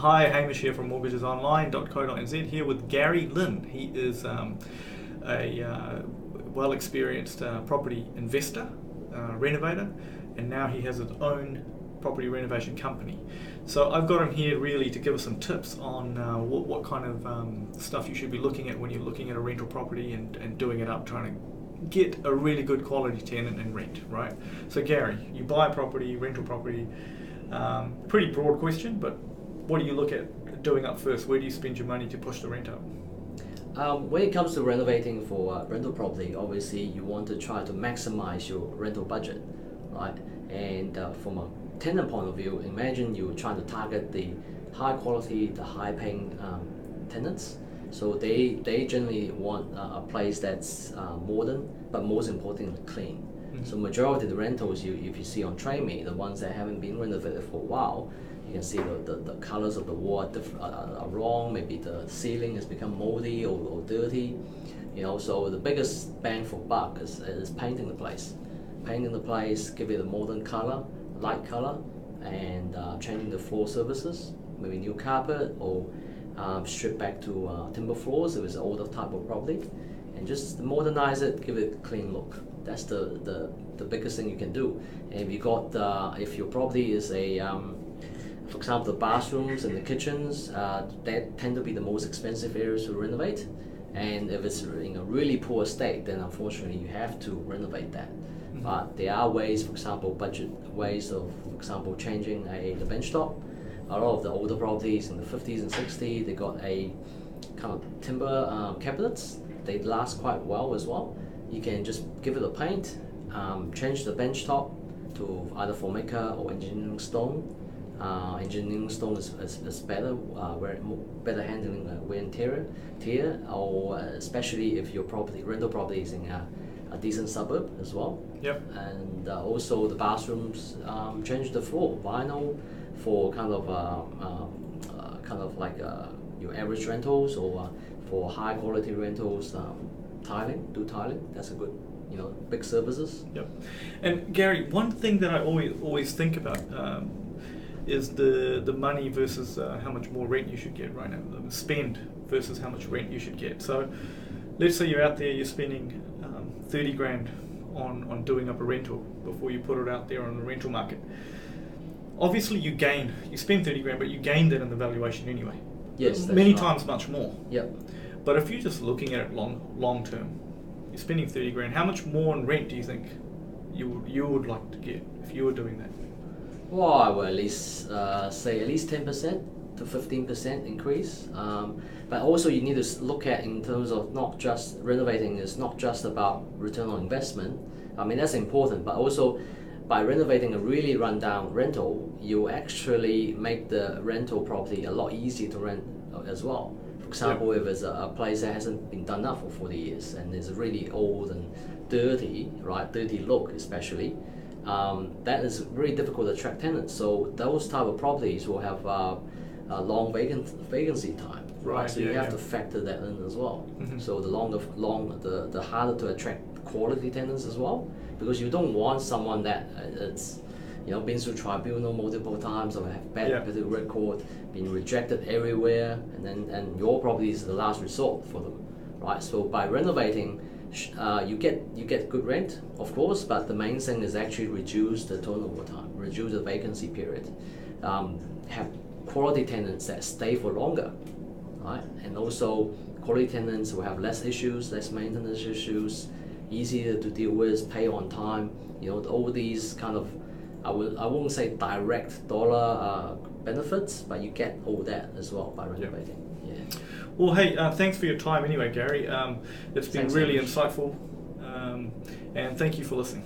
Hi, Hamish here from mortgagesonline.co.nz, here with Gary Lynn. He is a well-experienced property investor, renovator, and now he has his own property renovation company. So I've got him here really to give us some tips on what kind of stuff you should be looking at when you're looking at a rental property and doing it up, trying to get a really good quality tenant and rent, right? So Gary, you buy a property, rental property, pretty broad question, but what do you look at doing up first? Where do you spend your money to push the rent up? When it comes to renovating for rental property, obviously you want to try to maximize your rental budget, right? And from a tenant point of view, imagine you're trying to target the high quality, the high paying tenants. So they generally want a place that's modern, but most importantly clean. Mm-hmm. So majority of the rentals if you see on TradeMe, the ones that haven't been renovated for a while, you can see the colors of the wall are wrong. Maybe the ceiling has become moldy or dirty. So the biggest bang for buck is painting the place. Painting the place, give it a modern color, light color, and changing the floor surfaces, maybe new carpet or strip back to timber floors if it's an older type of property, and just modernize it, give it a clean look. That's the biggest thing you can do. And if you got if your property is for example, the bathrooms and the kitchens, that tend to be the most expensive areas to renovate. And if it's in a really poor state, then unfortunately you have to renovate that. Mm-hmm. But there are ways, for example, budget ways of, for example, changing the bench top. A lot of the older properties in the 50s and 60s, they got a kind of timber cabinets. They last quite well as well. You can just give it a paint, change the bench top to either Formica or engineering stone. Engineering stone is better, better handling wear and tear, or especially if your rental property is in a decent suburb as well. Yep. And also the bathrooms, change the floor, vinyl for kind of like your average rentals, or for high quality rentals, tiling. That's a good, big services. Yep. And Gary, one thing that I always think about is the money versus how much more rent you should get right now. The spend versus how much rent you should get. So let's say you're out there, you're spending 30 grand on doing up a rental before you put it out there on the rental market. Obviously you spend 30 grand, but you gain that in the valuation anyway. Yes, that's many right. times much more. Yep. But if you're just looking at it long term, you're spending 30 grand, how much more in rent do you think you would like to get if you were doing that? Well, I would at least say at least 10% to 15% increase. But also you need to look at in terms of not just renovating is not just about return on investment. I mean, that's important, but also by renovating a really rundown rental, you actually make the rental property a lot easier to rent as well. For example, if it's a place that hasn't been done up for 40 years and is really old and dirty, right? Dirty look especially. That is really difficult to attract tenants. So those type of properties will have a long vacancy time. Right. So you have to factor that in as well. Mm-hmm. So the harder to attract quality tenants as well, because you don't want someone that it's been through tribunal multiple times or have bad record, been rejected everywhere, and your property is the last resort for them, right? So by renovating, you get good rent, of course, but the main thing is actually reduce the turnover time, reduce the vacancy period, have quality tenants that stay for longer, right? And also quality tenants will have less issues, less maintenance issues, easier to deal with, pay on time. All these kind of, I won't say direct dollar benefits, but you get all that as well by renovating. Yeah. Well, hey, thanks for your time anyway, Gary. It's been really insightful, and thank you for listening.